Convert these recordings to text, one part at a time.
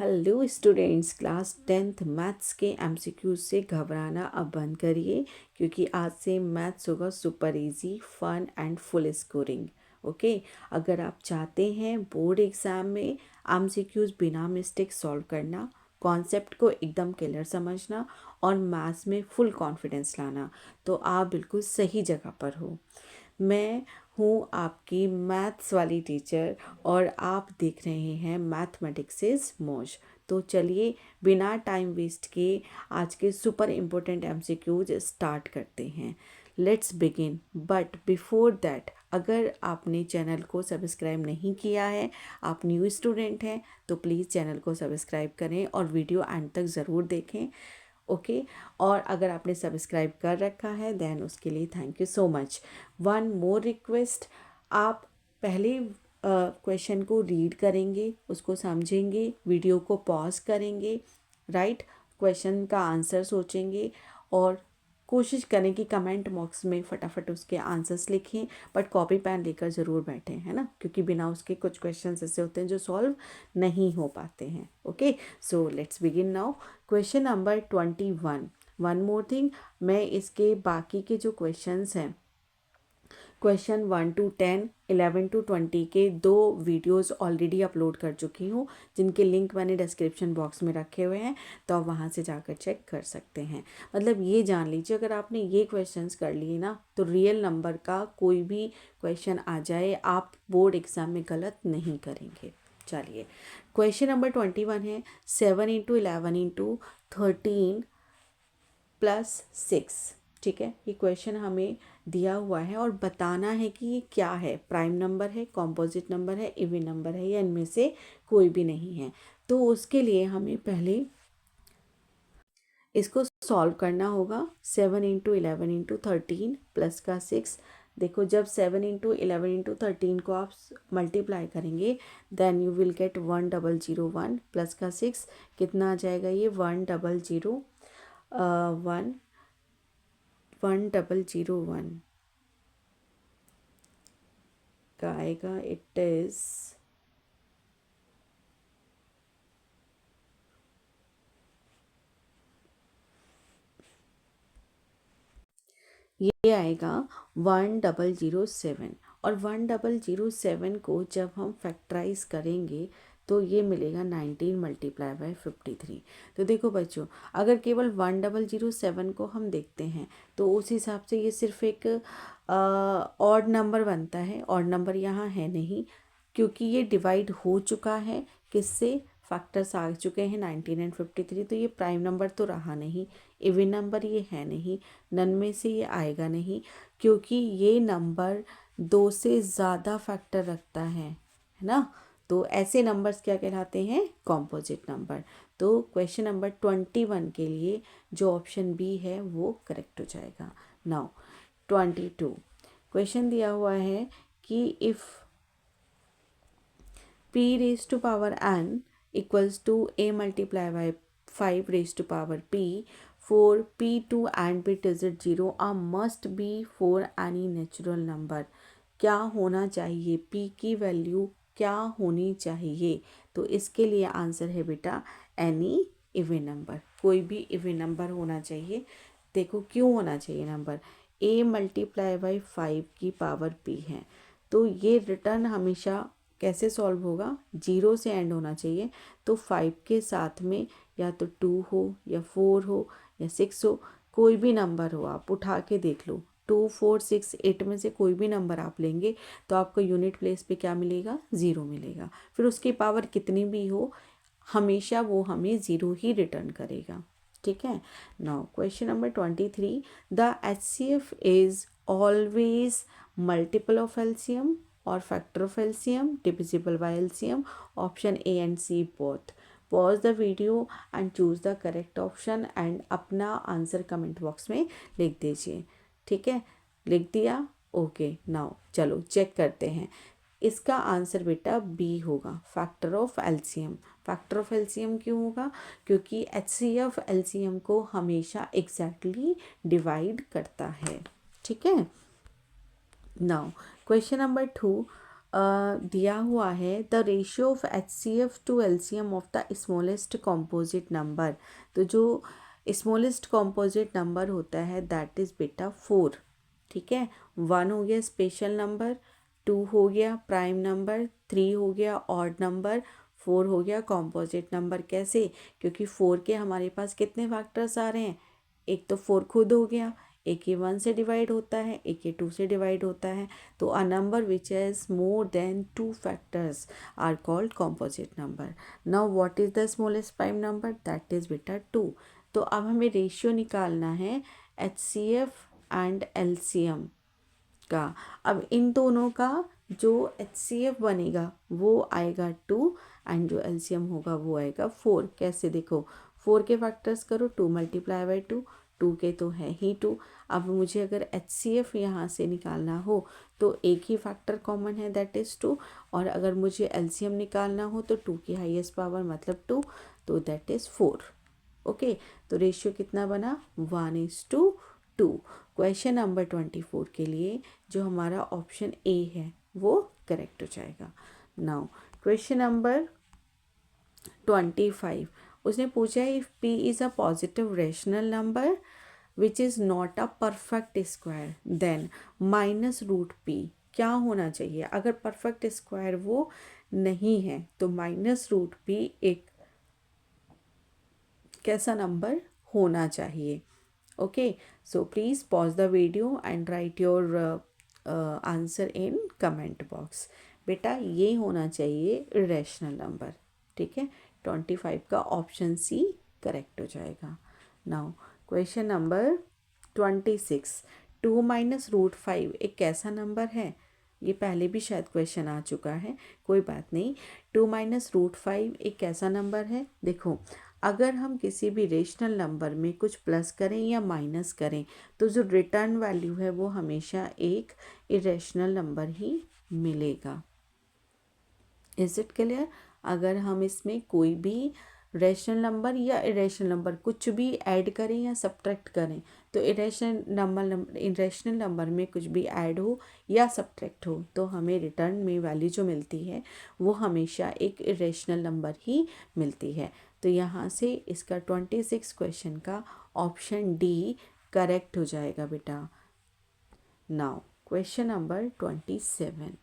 Hello students, class 10th maths के MCQ से घबराना अब बंद करिए क्योंकि आज से मैथ्स होगा super easy, fun and full scoring. Okay, अगर आप चाहते हैं बोर्ड एग्ज़ाम में एमसीक्यूज़ बिना मिस्टेक सॉल्व करना, कॉन्सेप्ट को एकदम क्लियर समझना और मैथ्स में फुल कॉन्फिडेंस लाना, तो आप बिल्कुल सही जगह पर हो। मैं हूँ आपकी मैथ्स वाली टीचर और आप देख रहे हैं मैथमेटिक्स इज मौज। तो चलिए बिना टाइम वेस्ट किए आज के सुपर इम्पोर्टेंट एमसीक्यूज स्टार्ट करते हैं। Let's begin, but before that अगर आपने चैनल को सब्सक्राइब नहीं किया है, आप न्यू स्टूडेंट हैं, तो प्लीज़ चैनल को सब्सक्राइब करें और वीडियो एंड तक ज़रूर देखें। ओके, और अगर आपने सब्सक्राइब कर रखा है देन उसके लिए thank you so much. One more request, आप पहले क्वेश्चन को रीड करेंगे, उसको समझेंगे, वीडियो को पॉज करेंगे, राइट, क्वेश्चन का आंसर सोचेंगे और कोशिश करें कि कमेंट बॉक्स में फटाफट उसके आंसर्स लिखें, बट कॉपी पेन लेकर ज़रूर बैठें, है ना, क्योंकि बिना उसके कुछ क्वेश्चंस ऐसे होते हैं जो सॉल्व नहीं हो पाते हैं। Okay, so let's begin now. Question number 21। One more thing, मैं इसके बाकी के जो क्वेश्चंस हैं, क्वेश्चन 1 to 10, 11 to 20 के 2 वीडियोस ऑलरेडी अपलोड कर चुकी हूँ, जिनके लिंक मैंने डिस्क्रिप्शन बॉक्स में रखे हुए हैं, तो आप वहाँ से जाकर चेक कर सकते हैं। मतलब ये जान लीजिए, अगर आपने ये क्वेश्चंस कर लिए ना, तो रियल नंबर का कोई भी क्वेश्चन आ जाए आप बोर्ड एग्ज़ाम में गलत नहीं करेंगे। चलिए, क्वेश्चन नंबर 21 है 7 इंटू 11 इंटू 13 प्लस 6। ठीक है, ये क्वेश्चन हमें दिया हुआ है और बताना है कि ये क्या है, प्राइम नंबर है, कॉम्पोजिट नंबर है, इवन नंबर है, या इनमें से कोई भी नहीं है। तो उसके लिए हमें पहले इसको सॉल्व करना होगा। 7 इंटू 11 इंटू 13 प्लस का 6। देखो, जब 7 इंटू 11 इंटू 13 को आप मल्टीप्लाई करेंगे then you will get 1001 plus का 6 कितना आ जाएगा, ये 1001 का आएगा। इट इज़ ये आएगा 1007। और 1007 को जब हम फैक्टराइज करेंगे तो ये मिलेगा 19 मल्टीप्लाई बाय 53। तो देखो बच्चों, अगर केवल 1007 को हम देखते हैं तो उस हिसाब से ये सिर्फ एक ऑड नंबर बनता है। ऑड नंबर यहाँ है नहीं, क्योंकि ये डिवाइड हो चुका है, किससे, फैक्टर्स आ चुके हैं 19 एंड 53, तो ये प्राइम नंबर तो रहा नहीं, इवन नंबर ये है नहीं, नन में से ये आएगा नहीं, क्योंकि ये नंबर 2 से ज़्यादा फैक्टर रखता है ना। तो ऐसे नंबर्स क्या कहलाते हैं, कॉम्पोजिट नंबर। तो क्वेश्चन नंबर 21 के लिए जो ऑप्शन बी है वो करेक्ट हो जाएगा। नाउ 22 क्वेश्चन दिया हुआ है कि if p raised to power n equals to a multiply by 5 raised to power p, for p to and bit digit 0 a must be for any natural number। क्या होना चाहिए, p की value क्या होनी चाहिए? तो इसके लिए आंसर है बेटा एनी इवन नंबर, कोई भी इवन नंबर होना चाहिए। देखो क्यों होना चाहिए नंबर, a मल्टीप्लाई बाई 5 की पावर p है, तो ये रिटर्न हमेशा कैसे सॉल्व होगा, 0 से एंड होना चाहिए। तो 5 के साथ में या तो 2 हो या 4 हो या 6 हो, कोई भी नंबर हो, आप उठा के देख लो, 2 4 6 8 में से कोई भी नंबर आप लेंगे तो आपको यूनिट प्लेस पे क्या मिलेगा, 0 मिलेगा। फिर उसकी पावर कितनी भी हो, हमेशा वो हमें 0 ही रिटर्न करेगा। ठीक है। Now question number 23, the HCF is always multiple of LCM और factor of LCM divisible by LCM, option A and C both. Pause the video and choose the correct option and अपना answer comment box में लिख दीजिए। ठीक है, लिख दिया? Okay, now चलो चेक करते हैं। इसका आंसर बेटा बी होगा, factor of LCM. Factor of LCM क्यों होगा, क्योंकि HCF एलसीएम को हमेशा एग्जैक्टली डिवाइड करता है। ठीक है। नाउ क्वेश्चन नंबर 2, दिया हुआ है the ratio of HCF to LCM of the smallest composite number. तो जो स्मॉलेस्ट कॉम्पोजिट नंबर होता है दैट इज़ बेटा 4। ठीक है, 1 हो गया स्पेशल नंबर, 2 हो गया प्राइम नंबर, 3 हो गया ऑड नंबर, 4 हो गया कॉम्पोजिट नंबर। कैसे? क्योंकि 4 के हमारे पास कितने फैक्टर्स आ रहे हैं, एक तो 4 खुद हो गया, एक ये 1 से डिवाइड होता है, एक ये 2 से डिवाइड होता है। तो a number which has more than 2 factors are called composite number. Now what is the smallest prime number, that is बेटा 2। तो अब हमें रेशियो निकालना है HCF एंड LCM का। अब इन दोनों का जो HCF बनेगा वो आएगा 2 एंड जो LCM होगा वो आएगा 4। कैसे? देखो 4 के फैक्टर्स करो, 2 मल्टीप्लाई बाई 2, 2 के तो है ही 2। अब मुझे अगर HCF यहाँ से निकालना हो तो एक ही फैक्टर कॉमन है दैट इज़ 2, और अगर मुझे LCM निकालना हो तो 2 की हाईएस्ट पावर मतलब 2, तो दैट इज़ 4। ओके, तो रेशियो कितना बना, 1:2। क्वेश्चन नंबर 24 के लिए जो हमारा ऑप्शन ए है वो करेक्ट हो जाएगा। नाउ क्वेश्चन नंबर 25, उसने पूछा है if p is a positive rational number which is not a perfect square then -√p क्या होना चाहिए। अगर परफेक्ट स्क्वायर वो नहीं है तो -√p एक कैसा नंबर होना चाहिए। Okay, so please pause the video and right your answer in comment box. बेटा ये होना चाहिए इरेशनल नंबर। ठीक है, 25 का ऑप्शन सी करेक्ट हो जाएगा। नाउ क्वेश्चन नंबर 26, 2 -√5 एक कैसा नंबर है। ये पहले भी शायद क्वेश्चन आ चुका है, कोई बात नहीं। 2 -√5 एक कैसा नंबर है। देखो अगर हम किसी भी रेशनल नंबर में कुछ प्लस करें या माइनस करें तो जो रिटर्न वैल्यू है वो हमेशा एक इरेशनल नंबर ही मिलेगा। Is it clear? अगर हम इसमें कोई भी रेशनल नंबर या इरेशनल नंबर कुछ भी ऐड करें या सब्ट्रैक्ट करें तो इरेशनल नंबर में कुछ भी ऐड हो या सब्ट्रैक्ट हो तो हमें रिटर्न में वैल्यू जो मिलती है वो हमेशा एक इरेशनल नंबर ही मिलती है। तो यहाँ से इसका 26 क्वेश्चन का ऑप्शन डी करेक्ट हो जाएगा बेटा। नाउ क्वेश्चन नंबर 27,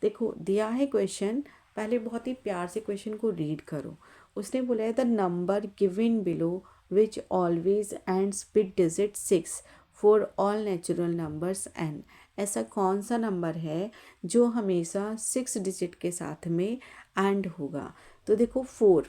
देखो दिया है क्वेश्चन, पहले बहुत ही प्यार से क्वेश्चन को रीड करो। उसने बोला है the number given below which always ends with digit 6 for all natural numbers n। ऐसा कौन सा नंबर है जो हमेशा 6 डिजिट के साथ में एंड होगा। तो देखो 4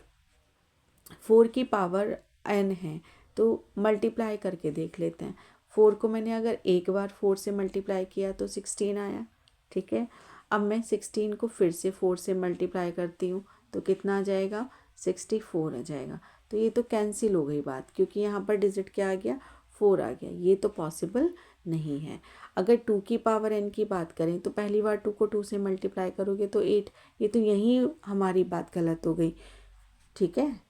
की पावर n है तो मल्टीप्लाई करके देख लेते हैं। 4 को मैंने अगर एक बार 4 से मल्टीप्लाई किया तो 16 आया। ठीक है, अब मैं 16 को फिर से 4 से मल्टीप्लाई करती हूँ तो कितना आ जाएगा, 64 आ जाएगा। तो ये तो कैंसिल हो गई बात, क्योंकि यहाँ पर डिजिट क्या आ गया, 4 आ गया। ये तो पॉसिबल नहीं है। अगर 2 की पावर n की बात करें तो पहली बार 2 को 2 से मल्टीप्लाई करोगे तो 8। ये तो यहीं हमारी बात गलत हो गई। ठीक है,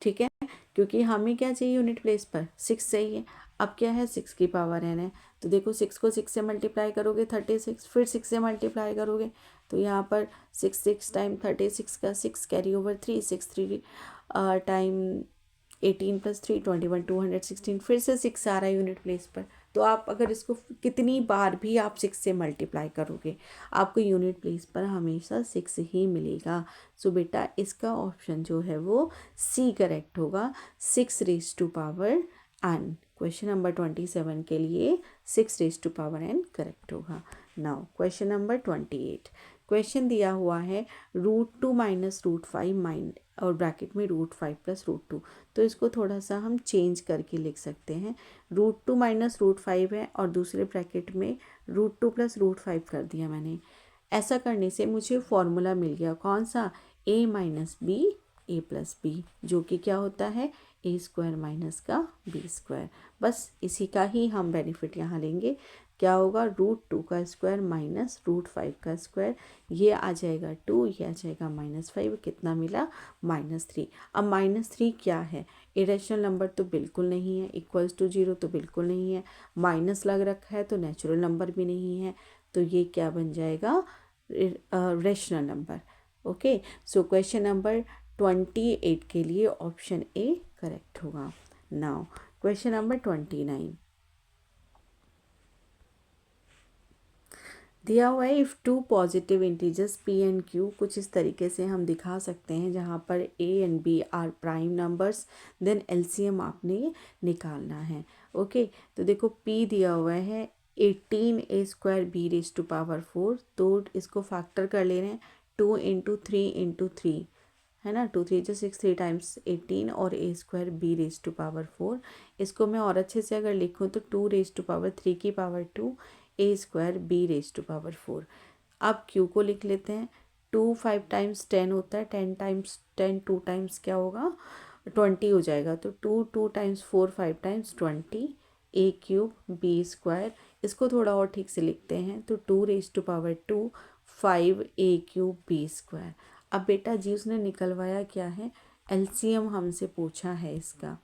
ठीक है, क्योंकि हमें क्या चाहिए यूनिट प्लेस पर 6 चाहिए। अब क्या है 6 की पावर n है तो देखो 6 को 6 से मल्टीप्लाई करोगे 36, फिर 6 से मल्टीप्लाई करोगे तो यहाँ पर 6 टाइम 36 का 6 कैरी ओवर 3, 6 3 टाइम 18 + 3 21, 216, फिर से 6 आ रहा है यूनिट प्लेस पर। तो आप अगर इसको कितनी बार भी आप 6 से मल्टीप्लाई करोगे आपको यूनिट प्लेस पर हमेशा 6 ही मिलेगा। सो बेटा इसका ऑप्शन जो है वो सी करेक्ट होगा, 6⁻n। क्वेश्चन नंबर 27 के लिए 6⁻n करेक्ट होगा। नाउ क्वेश्चन नंबर 28, क्वेश्चन दिया हुआ है √2 - √5 और ब्रैकेट में √5 + √2। तो इसको थोड़ा सा हम चेंज करके लिख सकते हैं। √2 - √5 है और दूसरे ब्रैकेट में √2 + √5 कर दिया मैंने। ऐसा करने से मुझे फॉर्मूला मिल गया कौन सा, a - b a + b, जो कि क्या होता है a² - का b²। बस इसी का ही हम बेनिफिट यहाँ लेंगे। क्या होगा, √2 का स्क्वायर - √5 का स्क्वायर, ये आ जाएगा 2, ये आ जाएगा -5, कितना मिला -3। अब -3 क्या है, इरेशनल नंबर तो बिल्कुल नहीं है, इक्वल्स टू 0 तो बिल्कुल नहीं है, माइनस लग रखा है तो नेचुरल नंबर भी नहीं है। तो ये क्या बन जाएगा, rational number. Okay, so question number 28 के लिए ऑप्शन ए करेक्ट होगा। नाउ क्वेश्चन नंबर 29 दिया हुआ है, if two positive integers P and Q, कुछ इस तरीके से हम दिखा सकते हैं जहाँ पर A and B are prime numbers, then LCM आपने निकालना है। ओके, तो देखो पी दिया हुआ है 18a² B raise to power 4, तो इसको फैक्टर कर ले रहे हैं 2 इंटू 3 इंटू 3, है ना, 2 3 6, 3 टाइम्स 18 और a² B raise to power 4। इसको मैं और अच्छे से अगर लिखूँ तो 2 रेज टू पावर 3 की power 2 a² B raise to power 4। अब q को लिख लेते हैं, 2 5 टाइम्स 10 होता है, 10 टाइम्स 10 2 टाइम्स क्या होगा 20 हो जाएगा, तो 2 2 टाइम्स 4 5 टाइम्स 20 a³ b²। इसको थोड़ा और ठीक से लिखते हैं तो 2 raise to power 2 5 a³ b²। अब बेटा जी उसने निकलवाया क्या है, एलसीएम हमसे पूछा है इसका,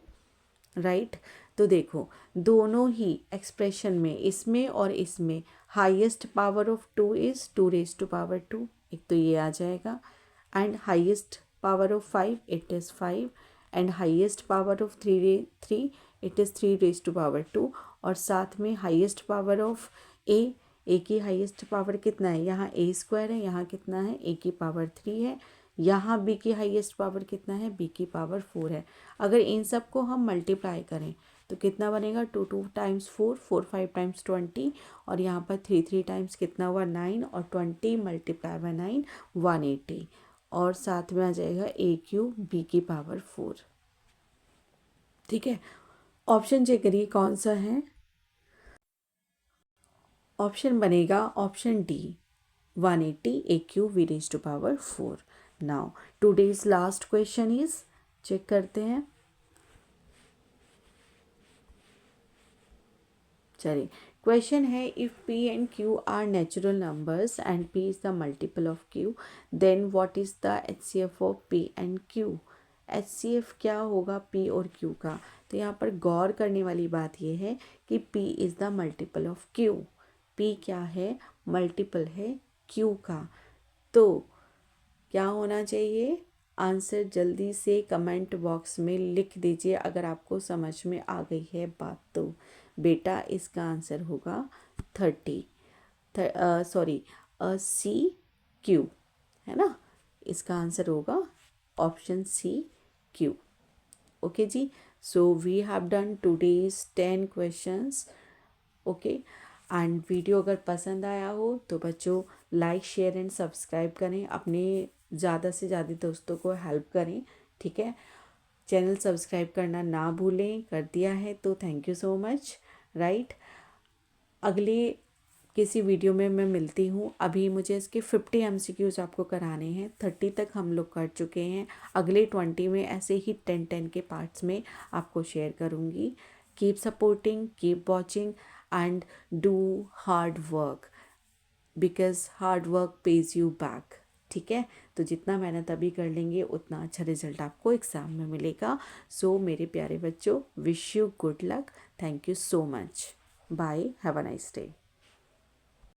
राइट। तो देखो दोनों ही एक्सप्रेशन में, इसमें और इसमें, highest power of 2 is 2 raise to power 2, एक तो ये आ जाएगा, and highest power of 5 it is 5, and highest power of 3 it is 3 raise to power 2, और साथ में हाईएस्ट पावर ऑफ ए की हाईएस्ट पावर कितना है, यहाँ a² है, यहाँ कितना है a की पावर 3 है, यहाँ b की हाईएस्ट पावर कितना है b की पावर 4 है। अगर इन सब को हम मल्टीप्लाई करें तो कितना बनेगा, 2 2 टाइम्स 4 4 5 टाइम्स 20, और यहाँ पर 3 3 टाइम्स कितना हुआ 9, और 20 मल्टीप्लाई बाय 9 180, और साथ में आ जाएगा a³ b की पावर 4। ठीक है, ऑप्शन चेक करिए कौन सा है। ऑप्शन बनेगा option D, 180 a³ v raise to power 4। Now today's last question is, check करते हैं। चलिए, क्वेश्चन है, if p and q are natural numbers and p is the multiple of q, then what is the HCF of p and q। HCF क्या होगा p और q का, तो यहाँ पर गौर करने वाली बात यह है कि p is the multiple of q, p क्या है, मल्टीपल है q का। तो क्या होना चाहिए, आंसर जल्दी से कमेंट बॉक्स में लिख दीजिए अगर आपको समझ में आ गई है बात तो। बेटा इसका आंसर होगा 30, सॉरी CQ, है ना, इसका आंसर होगा ऑप्शन CQ। ओके जी, so we have done today's 10 questions. Okay, and video अगर पसंद आया हो तो बच्चों लाइक शेयर एंड सब्सक्राइब करें, अपने ज़्यादा से ज़्यादा दोस्तों को हेल्प करें। ठीक है, चैनल सब्सक्राइब करना ना भूलें, कर दिया है तो thank you so much, right. अगले किसी वीडियो में मैं मिलती हूँ। अभी मुझे इसके 50 MCQs आपको कराने हैं, 30 तक हम लोग कर चुके हैं, अगले 20 में ऐसे ही 10 के पार्ट्स में आपको शेयर करूँगी। Keep supporting, keep watching and do hard work, because hard work page you back. ठीक है, तो जितना मेहनत अभी कर लेंगे उतना अच्छा रिजल्ट आपको एग्ज़ाम में मिलेगा। सो मेरे प्यारे बच्चों, wish you good luck, thank you so much, bye, have a nice day.